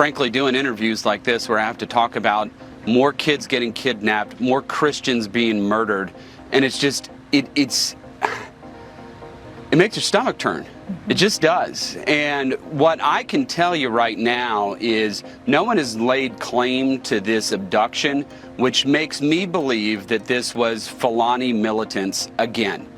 frankly doing interviews like this where I have to talk about more kids getting kidnapped, more Christians being murdered, and it's just, it makes your stomach turn. It just does. And what I can tell you right now is no one has laid claim to this abduction, which makes me believe that this was Fulani militants again,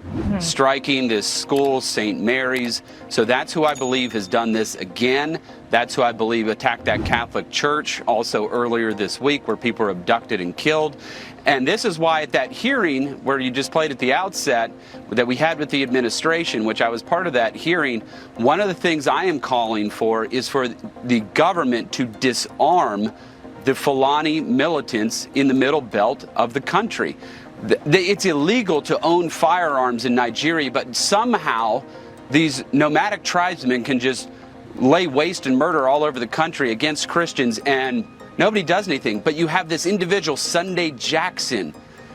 striking this school, St. Mary's. So that's who I believe has done this again. That's who I believe attacked that Catholic church also earlier this week where people were abducted and killed. And this is why at that hearing where you just played at the outset that we had with the administration, which I was part of that hearing, one of the things I am calling for is for the government to disarm the Fulani militants in the middle belt of the country. It's illegal to own firearms in Nigeria, but somehow these nomadic tribesmen can just lay waste and murder all over the country against Christians, and nobody does anything. But you have this individual, Sunday Jackson,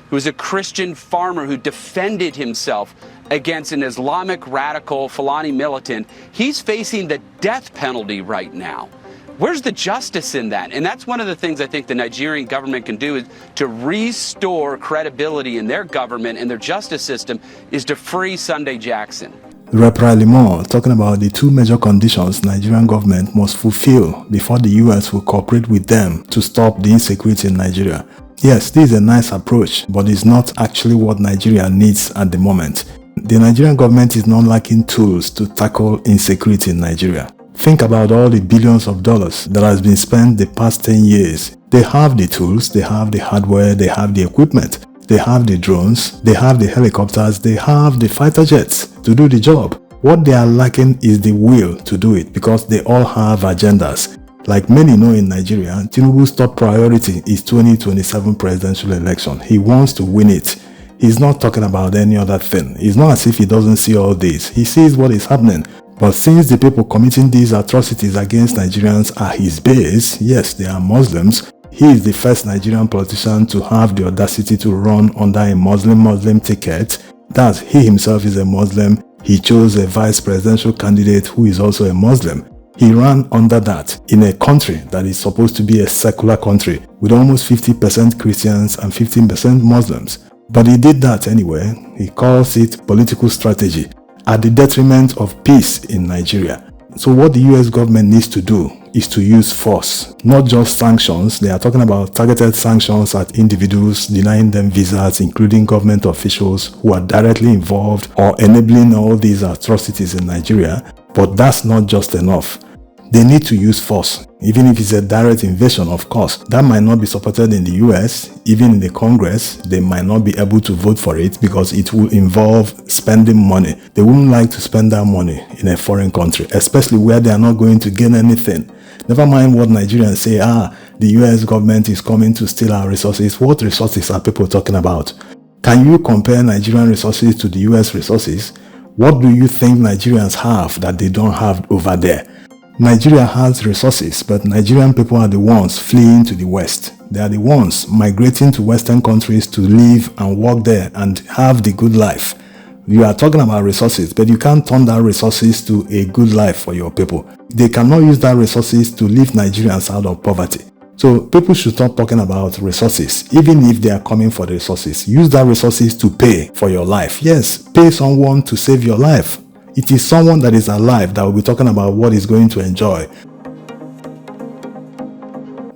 who is a Christian farmer who defended himself against an Islamic radical Fulani militant. He's facing the death penalty right now. Where's the justice in that? And that's one of the things I think the Nigerian government can do, is to restore credibility in their government and their justice system, is to free Sunday Jackson. Rep. Riley Moore talking about the two major conditions Nigerian government must fulfill before the US will cooperate with them to stop the insecurity in Nigeria. Yes, this is a nice approach, but it's not actually what Nigeria needs at the moment. The Nigerian government is not lacking tools to tackle insecurity in Nigeria. Think about all the billions of dollars that has been spent the past 10 years. They have the tools, they have the hardware, they have the equipment. They have the drones, they have the helicopters, they have the fighter jets to do the job. What they are lacking is the will to do it, because they all have agendas. Like many know in Nigeria, Tinubu's top priority is 2027 presidential election. He wants to win it. He's not talking about any other thing. It's not as if he doesn't see all this. He sees what is happening. But since the people committing these atrocities against Nigerians are his base, yes, they are Muslims, he is the first Nigerian politician to have the audacity to run under a Muslim ticket. That he himself is a Muslim. He chose a vice presidential candidate who is also a Muslim. He ran under that in a country that is supposed to be a secular country with almost 50% Christians and 15% Muslims. But he did that anyway. He calls it political strategy at the detriment of peace in Nigeria. So what the US government needs to do is to use force, not just sanctions. They are talking about targeted sanctions at individuals, denying them visas, including government officials who are directly involved or enabling all these atrocities in Nigeria. But that's not just enough. They need to use force, even if it's a direct invasion, of course. That might not be supported in the US, even in the Congress. They might not be able to vote for it because it will involve spending money. They wouldn't like to spend that money in a foreign country, especially where they are not going to gain anything. Never mind what Nigerians say, the US government is coming to steal our resources. What resources are people talking about? Can you compare Nigerian resources to the US resources? What do you think Nigerians have that they don't have over there? Nigeria has resources, but Nigerian people are the ones fleeing to the West. They are the ones migrating to Western countries to live and work there and have the good life. You are talking about resources, but you can't turn that resources to a good life for your people. They cannot use that resources to lift Nigerians out of poverty. So people should stop talking about resources, even if they are coming for the resources. Use that resources to pay for your life. Yes, pay someone to save your life. It is someone that is alive that will be talking about what he's going to enjoy.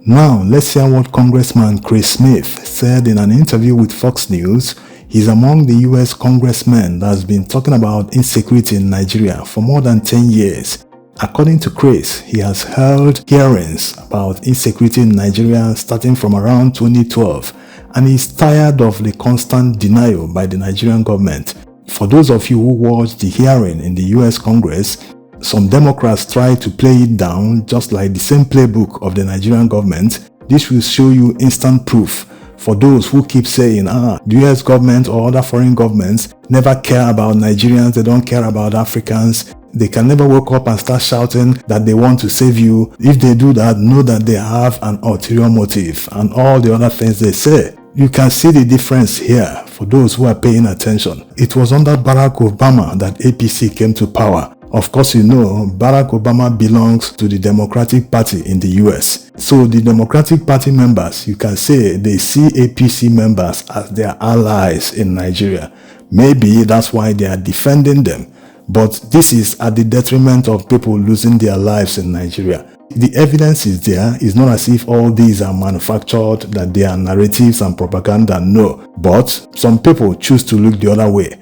Now, let's hear what Congressman Chris Smith said in an interview with Fox News. He's among the US congressmen that has been talking about insecurity in Nigeria for more than 10 years. According to Chris, he has held hearings about insecurity in Nigeria starting from around 2012, and he's tired of the constant denial by the Nigerian government. For those of you who watched the hearing in the US Congress, some Democrats tried to play it down just like the same playbook of the Nigerian government. This will show you instant proof for those who keep saying, the US government or other foreign governments never care about Nigerians, they don't care about Africans. They can never wake up and start shouting that they want to save you. If they do that, know that they have an ulterior motive and all the other things they say. You can see the difference here for those who are paying attention. It was under Barack Obama that APC came to power. Of course, you know, Barack Obama belongs to the Democratic Party in the US. So the Democratic Party members, you can say they see APC members as their allies in Nigeria. Maybe that's why they are defending them. But this is at the detriment of people losing their lives in Nigeria. The evidence is there. It's not as if all these are manufactured, that they are narratives and propaganda. No. But some people choose to look the other way.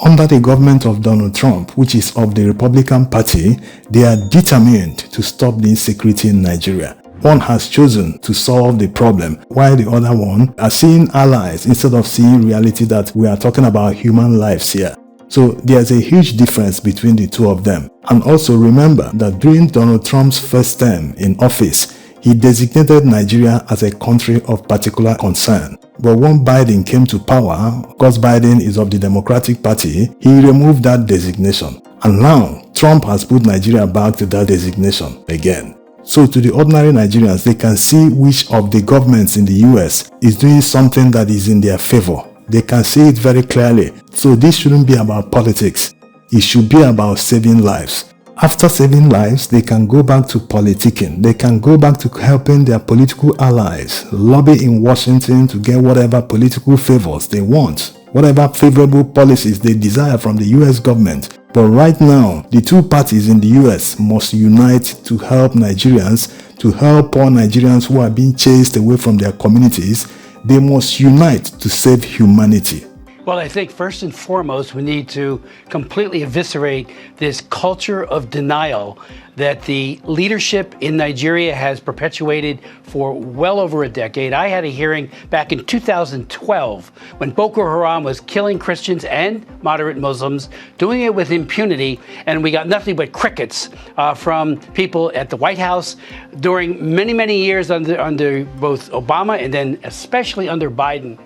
Under the government of Donald Trump, which is of the Republican Party, they are determined to stop the insecurity in Nigeria. One has chosen to solve the problem, while the other one are seeing allies instead of seeing reality that we are talking about human lives here. So there's a huge difference between the two of them. And also remember that during Donald Trump's first term in office, he designated Nigeria as a country of particular concern. But when Biden came to power, because Biden is of the Democratic Party, he removed that designation. And now, Trump has put Nigeria back to that designation again. So to the ordinary Nigerians, they can see which of the governments in the US is doing something that is in their favor. They can see it very clearly. So this shouldn't be about politics. It should be about saving lives. After saving lives, they can go back to politicking. They can go back to helping their political allies, lobby in Washington to get whatever political favors they want, whatever favorable policies they desire from the US government. But right now, the two parties in the US must unite to help Nigerians, to help poor Nigerians who are being chased away from their communities. They must unite to save humanity. Well, I think first and foremost, we need to completely eviscerate this culture of denial that the leadership in Nigeria has perpetuated for well over a decade. I had a hearing back in 2012 when Boko Haram was killing Christians and moderate Muslims, doing it with impunity, and we got nothing but crickets from people at the White House during many, many years under both Obama and then especially under Biden.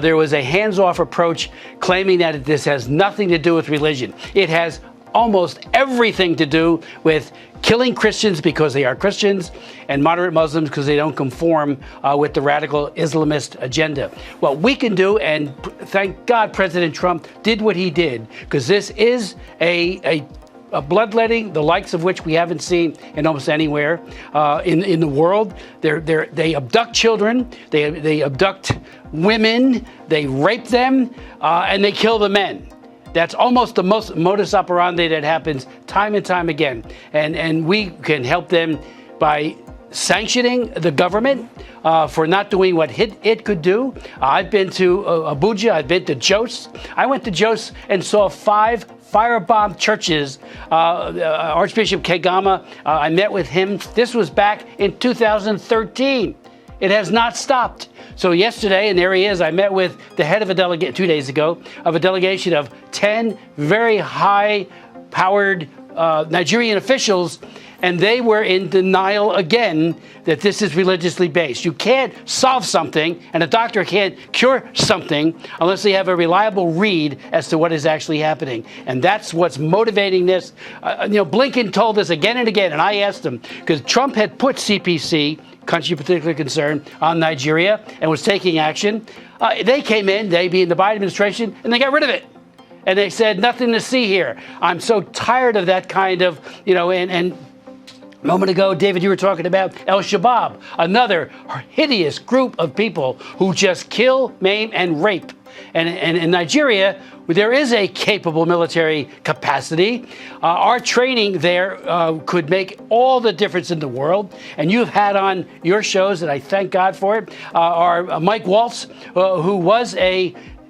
There was a hands-off approach claiming that this has nothing to do with religion. It has almost everything to do with killing Christians because they are Christians and moderate Muslims because they don't conform with the radical Islamist agenda. What we can do, and thank God President Trump did what he did, because this is a bloodletting, the likes of which we haven't seen in almost anywhere in the world. They abduct children, they abduct women, they rape them, and they kill the men. That's almost the most modus operandi that happens time and time again. And we can help them by sanctioning the government for not doing what it could do. I've been to Abuja, I've been to Jos. I went to Jos and saw 5 firebombed churches. Archbishop Kegama, I met with him. This was back in 2013. It has not stopped. So yesterday, and there he is, I met with the head of a delegate 2 days ago, of a delegation of 10 very high-powered Nigerian officials, and they were in denial again that this is religiously based. You can't solve something, and a doctor can't cure something unless they have a reliable read as to what is actually happening. And that's what's motivating this. Blinken told us again and again, and I asked him, because Trump had put CPC, country of particular concern, on Nigeria and was taking action. They came in, they being the Biden administration, and they got rid of it. And they said, nothing to see here. I'm so tired of that kind of, and a moment ago, David, you were talking about Al-Shabaab, another hideous group of people who just kill, maim, and rape. And in Nigeria, there is a capable military capacity. Our training there could make all the difference in the world. And you've had on your shows, and I thank God for it, our Mike Waltz, who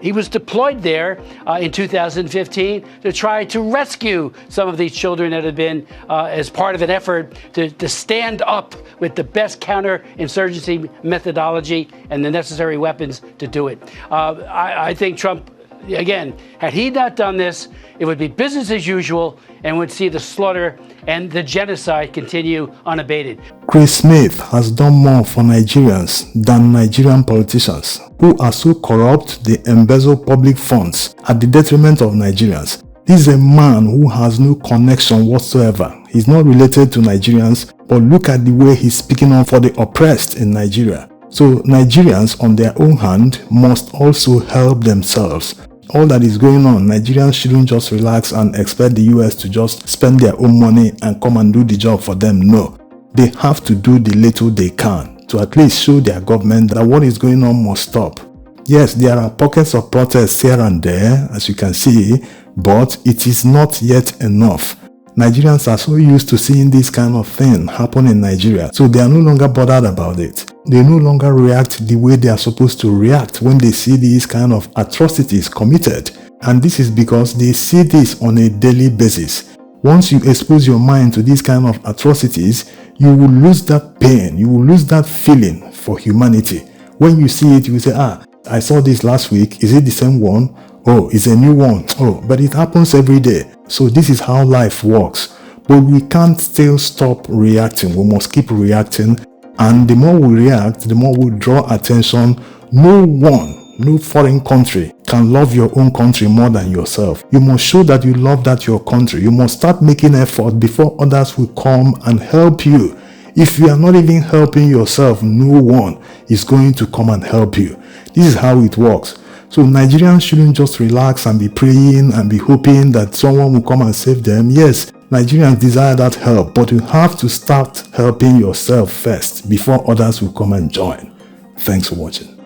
he was deployed there in 2015 to try to rescue some of these children that had been, as part of an effort to stand up with the best counterinsurgency methodology and the necessary weapons to do it. I think Trump, again, had he not done this, it would be business as usual and would see the slaughter and the genocide continue unabated. Chris Smith has done more for Nigerians than Nigerian politicians who are so corrupt they embezzle public funds at the detriment of Nigerians. This is a man who has no connection whatsoever. He's not related to Nigerians, but look at the way he's speaking on for the oppressed in Nigeria. So Nigerians on their own hand must also help themselves. all that is going on, Nigerians shouldn't just relax and expect the US to just spend their own money and come and do the job for them. No, they have to do the little they can to at least show their government that what is going on must stop. Yes, there are pockets of protests here and there, as you can see, but it is not yet enough. Nigerians are so used to seeing this kind of thing happen in Nigeria, so they are no longer bothered about it. They no longer react the way they are supposed to react when they see these kind of atrocities committed. And this is because they see this on a daily basis. Once you expose your mind to these kind of atrocities, you will lose that pain, you will lose that feeling for humanity. When you see it, you will say, I saw this last week, is it the same one? Oh, it's a new one. Oh, but it happens every day. So this is how life works. But we can't still stop reacting. We must keep reacting. And the more we react, the more we draw attention. No foreign country can love your own country more than yourself. You must show that you love your country. You must start making effort before others will come and help you. If you are not even helping yourself, no one is going to come and help you. This is how it works. So Nigerians shouldn't just relax and be praying and be hoping that someone will come and save them. Yes, Nigerians desire that help, but you have to start helping yourself first before others will come and join. Thanks for watching.